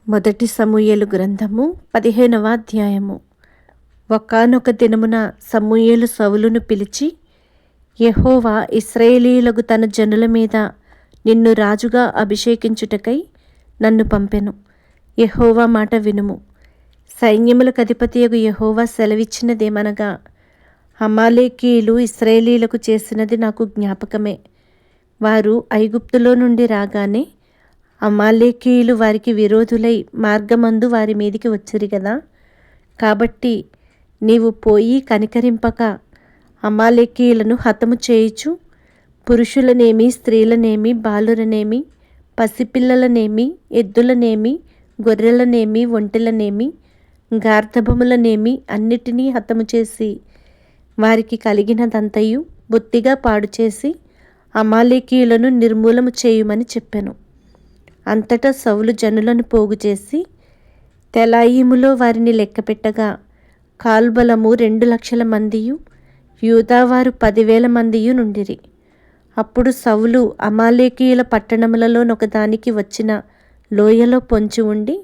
మొదటి సమూయేలు గ్రంథము 15వ అధ్యాయము. ఒకానొక దినమున సమూయేలు సౌలును పిలిచి, యెహోవా ఇశ్రాయేలీయులకు తన జనుల మీద నిన్ను రాజుగా అభిషేకించుటకై నన్ను పంపెను. యెహోవా మాట వినుము. సైన్యములకు అధిపతియగు యెహోవా సెలవిచ్చినదేమనగా, అమాలేకీయులు ఇశ్రాయేలీయులకు చేసినది నాకు జ్ఞాపకమే. వారు ఐగుప్తులో నుండి రాగానే అమాలేకీయులు వారికి విరోధులై మార్గమందు వారి మీదికి వచ్చిరి కదా. కాబట్టి నీవు పోయి కనికరింపక అమాలేకీయులను హతము చేయుచు పురుషులనేమి, స్త్రీలనేమి, బాలురనేమి, పసిపిల్లలనేమి, ఎద్దులనేమి, గొర్రెలనేమి, ఒంటెలనేమి, గార్ధబములనేమి అన్నిటినీ హతము చేసి వారికి కలిగినదంతయు బొత్తిగా పాడు చేసి అమాలేకీయులను నిర్మూలము చేయుమని చెప్పెను. అంతటా సౌలు జనులను పోగు చేసి తెలాయిములో వారిని లెక్కపెట్టగా కాల్బలము 2,00,000 మందియు, యూదావారు 10,000 మందియు నుండిరి. అప్పుడు సౌలు అమాలేకీయుల పట్టణములలోనొకదానికి వచ్చిన లోయలో పొంచి ఉండి,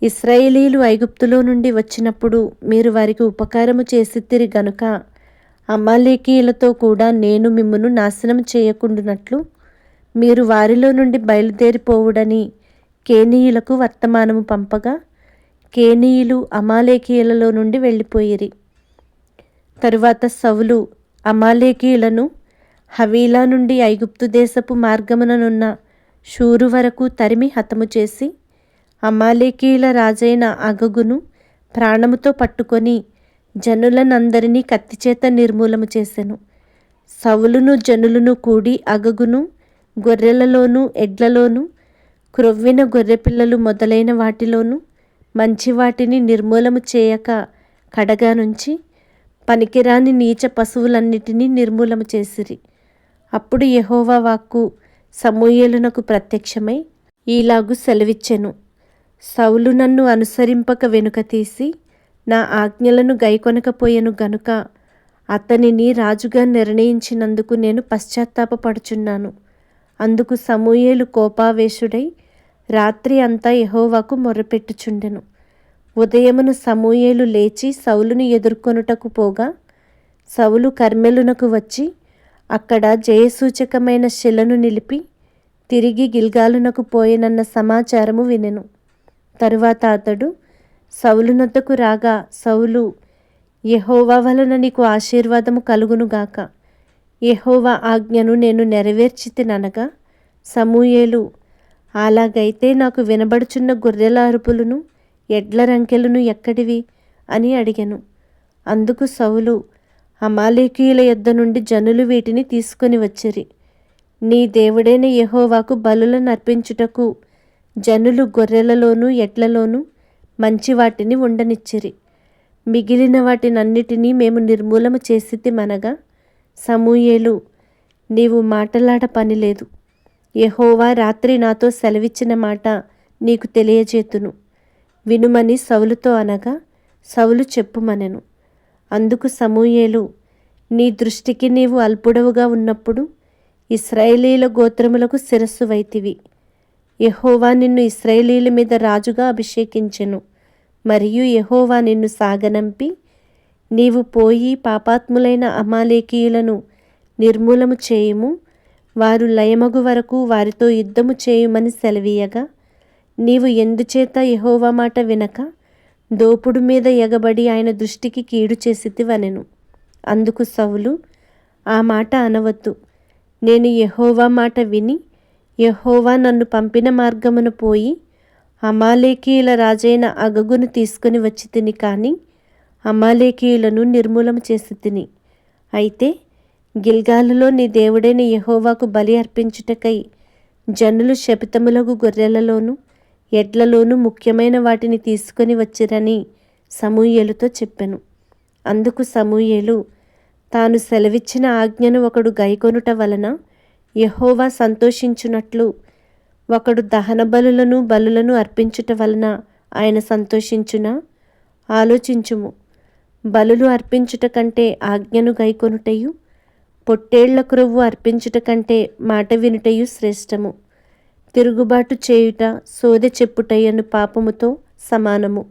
ఇశ్రాయేలీయులు ఐగుప్తులో నుండి వచ్చినప్పుడు మీరు వారికి ఉపకారము చేసితిరి గనుక అమాలేకీయులతో కూడా నేను మిమ్మును నాశనం చేయకుండునట్లు మీరు వారిలో నుండి బయలుదేరిపోవుడని కేనీయులకు వర్తమానము పంపగా కేనీయులు అమాలేకీయులలో నుండి వెళ్ళిపోయిరి. తరువాత సౌలు అమాలేకీయులను హవీలా నుండి ఐగుప్తు దేశపు మార్గముననున్న షూరు వరకు తరిమి హతము చేసి అమాలేకీయుల రాజైన అగగును ప్రాణముతో పట్టుకొని జనులనందరినీ కత్తిచేత నిర్మూలము చేసెను. సౌలును జనులను కూడి అగగును, గొర్రెలలోను, ఎడ్లలోను, క్రొవ్విన గొర్రెపిల్లలు మొదలైన వాటిలోను మంచి వాటిని నిర్మూలము చేయక కడగా నుంచి పనికిరాని నీచ పశువులన్నిటినీ నిర్మూలము చేసిరి. అప్పుడు యెహోవా వాక్కు సమూయేలునకు ప్రత్యక్షమై ఈలాగు సెలవిచ్చెను. సౌలు నన్ను అనుసరింపక వెనుక తీసి నా ఆజ్ఞలను గైకొనకపోయెను గనుక అతనిని రాజుగా నిర్ణయించినందుకు నేను పశ్చాత్తాపపడుచున్నాను. అందుకు సమూయేలు కోపావేశుడై రాత్రి అంతా యెహోవాకు మొర్రపెట్టుచుండెను. ఉదయమున సమూయేలు లేచి సౌలును ఎదుర్కొనుటకు పోగా సౌలు కర్మెలునకు వచ్చి అక్కడ జయసూచకమైన శిలను నిలిపి తిరిగి గిల్గాలునకు పోయెనన్న సమాచారము వినెను. తరువాత అతడు సౌలునొద్దకు రాగా సౌలు, యెహోవా వలన నీకు ఆశీర్వాదము కలుగునుగాక, యెహోవా ఆజ్ఞను నేను నెరవేర్చితిననగా సమూయేలు, అలాగైతే నాకు వినబడుచున్న గొర్రెల అరుపులను, ఎడ్ల రంకెలను ఎక్కడివి అని అడిగెను. అందుకు సౌలు, అమాలేకీయుల యొద్ద నుండి జనులు వీటిని తీసుకొని వచ్చిరి. నీ దేవుడైన యెహోవాకు బలులను అర్పించుటకు జనులు గొర్రెలలోను ఎడ్లలోను మంచి వాటిని ఉండనిచ్చిరి. మిగిలిన వాటినన్నిటినీ మేము నిర్మూలము చేసితిమనగా సమూయేలు, నీవు మాటలాడ పనిలేదు. యెహోవా రాత్రి నాతో సెలవిచ్చిన మాట నీకు తెలియజేతును వినుమని సౌలుతో అనగా సౌలు చెప్పుమనెను. అందుకు సమూయేలు, నీ దృష్టికి నీవు అల్పుడవుగా ఉన్నప్పుడు ఇశ్రాయేలీయుల గోత్రములకు శిరస్సు వైతివి. యెహోవా నిన్ను ఇశ్రాయేలీయుల మీద రాజుగా అభిషేకించెను. మరియు యెహోవా నిన్ను సాగనంపి నీవు పోయి పాపాత్ములైన అమాలేకీయులను నిర్మూలము చేయుము, వారు లయమగు వరకు వారితో యుద్ధము చేయుమని సెలవీయగా నీవు ఎందుచేత యెహోవా మాట వినక దోపుడు మీద ఎగబడి ఆయన దృష్టికి కీడు చేసితివనెను. అందుకు సౌలు, ఆ మాట అనవద్దు. నేను యెహోవా మాట విని యెహోవా నన్ను పంపిన మార్గమున పోయి అమాలేకీయుల రాజైన అగగును తీసుకొని వచ్చి తిని, కానీ అమాలేకీయులను నిర్మూలము చేసి తిని. అయితే గిల్గాలులో నీ దేవుడైన యెహోవాకు బలి అర్పించుటకై జనులు శపితములగు గొర్రెలలోను ఎడ్లలోను ముఖ్యమైన వాటిని తీసుకొని వచ్చిరని సమూయేలుతో చెప్పెను. అందుకు సమూయేలు, తాను సెలవిచ్చిన ఆజ్ఞను ఒకడు గైకొనుట వలన యెహోవా సంతోషించున్నట్లు ఒకడు దహన బలులను అర్పించుట వలన ఆయన సంతోషించునా? ఆలోచించుము. బలులు అర్పించుట కంటే ఆజ్ఞను గైకొనుటయు, పొట్టేళ్ల క్రొవ్వు అర్పించుట కంటే మాట వినుటయు శ్రేష్టము. తిరుగుబాటు చేయుట సోదె చెప్పుటయ్యను పాపముతో సమానము.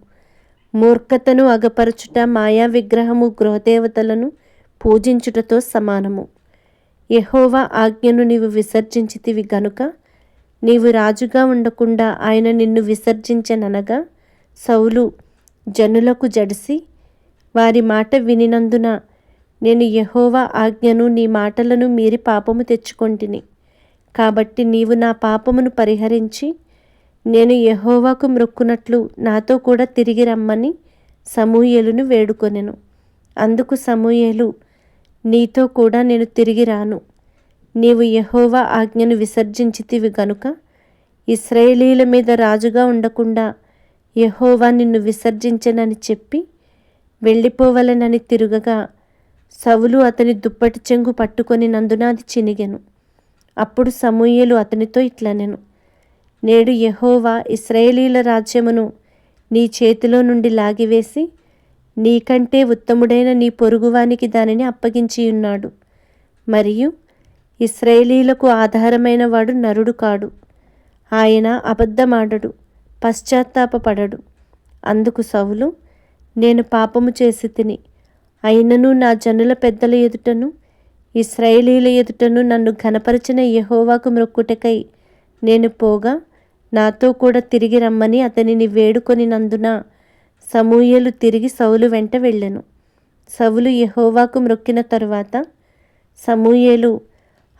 మూర్ఖతను అగపరచుట మాయా విగ్రహము గృహదేవతలను పూజించుటతో సమానము. యెహోవా ఆజ్ఞను నీవు విసర్జించితివి గనుక నీవు రాజుగా ఉండకుండా ఆయన నిన్ను విసర్జించెననగా సౌలు జనులకు జడిసి వారి మాట వినినందున నేను యెహోవా ఆజ్ఞను నీ మాటలను మీరి పాపము తెచ్చుకొంటిని. కాబట్టి నీవు నా పాపమును పరిహరించి నేను యెహోవాకు మ్రొక్కునట్లు నాతో కూడా తిరిగి రమ్మని సమూయేలును వేడుకొనెను. అందుకు సమూయేలు, నీతో కూడా నేను తిరిగి రాను. నీవు యెహోవా ఆజ్ఞను విసర్జించితివి గనుక ఇశ్రాయేలీయుల మీద రాజుగా ఉండకుండా యెహోవా నిన్ను విసర్జించెనని చెప్పి వెళ్ళిపోవలెనని తిరుగగా సౌలు అతని దుప్పటి చెంగు పట్టుకొనినందున అది చినిగెను. అప్పుడు సమూయేలు అతనితో ఇట్లనెను, నేడు యెహోవా ఇశ్రాయేలీయుల రాజ్యమును నీ చేతిలో నుండి లాగివేసి నీకంటే ఉత్తముడైన నీ పొరుగువానికి దానిని అప్పగించియున్నాడు. మరియు ఇశ్రాయేలీయులకు ఆధారమైన వాడు నరుడు కాడు. ఆయన అబద్ధమాడడు, పశ్చాత్తాపపడడు. అందుకు సౌలు, నేను పాపము చేసి తిని, అయినను నా జనుల పెద్దల ఎదుటను ఇశ్రాయేలీయుల ఎదుటను నన్ను ఘనపరచిన యెహోవాకు మ్రొక్కుటకై నేను పోగా నాతో కూడా తిరిగి రమ్మని అతనిని వేడుకొనినందున సమూయేలు తిరిగి సౌలు వెంట వెళ్ళెను. సౌలు యెహోవాకు మ్రొక్కిన తరువాత సమూయేలు,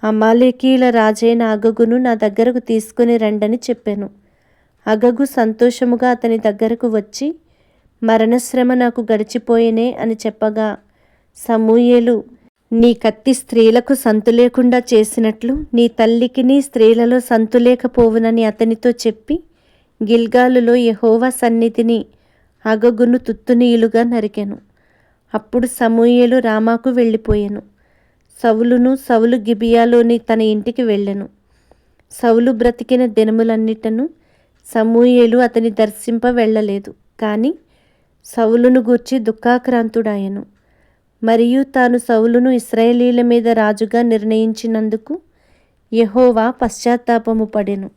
అమాలేకీయుల రాజైన అగగును నా దగ్గరకు తీసుకుని రండని చెప్పాను. అగగు సంతోషముగా అతని దగ్గరకు వచ్చి, మరణశ్రమ నాకు గడిచిపోయేనే అని చెప్పగా సమూయేలు, నీ కత్తి స్త్రీలకు సంతు లేకుండా చేసినట్లు నీ తల్లికి నీ స్త్రీలలో సంతు లేకపోవునని అతనితో చెప్పి గిల్గాలులో యెహోవా సన్నిధిని అగగును తుత్తునీయులుగా నరికెను. అప్పుడు సమూయేలు రామాకు వెళ్ళిపోయెను. సౌలు గిబియాలోని తన ఇంటికి వెళ్ళెను. సౌలు బ్రతికిన దినములన్నిటను సమూయేలు అతని దర్శింప వెళ్ళలేదు. కానీ సౌలును గూర్చి దుఃఖాక్రాంతుడాయెను. మరియు తాను సౌలును ఇశ్రాయేలీయుల మీద రాజుగా నిర్ణయించినందుకు యెహోవా పశ్చాత్తాపము పడెను.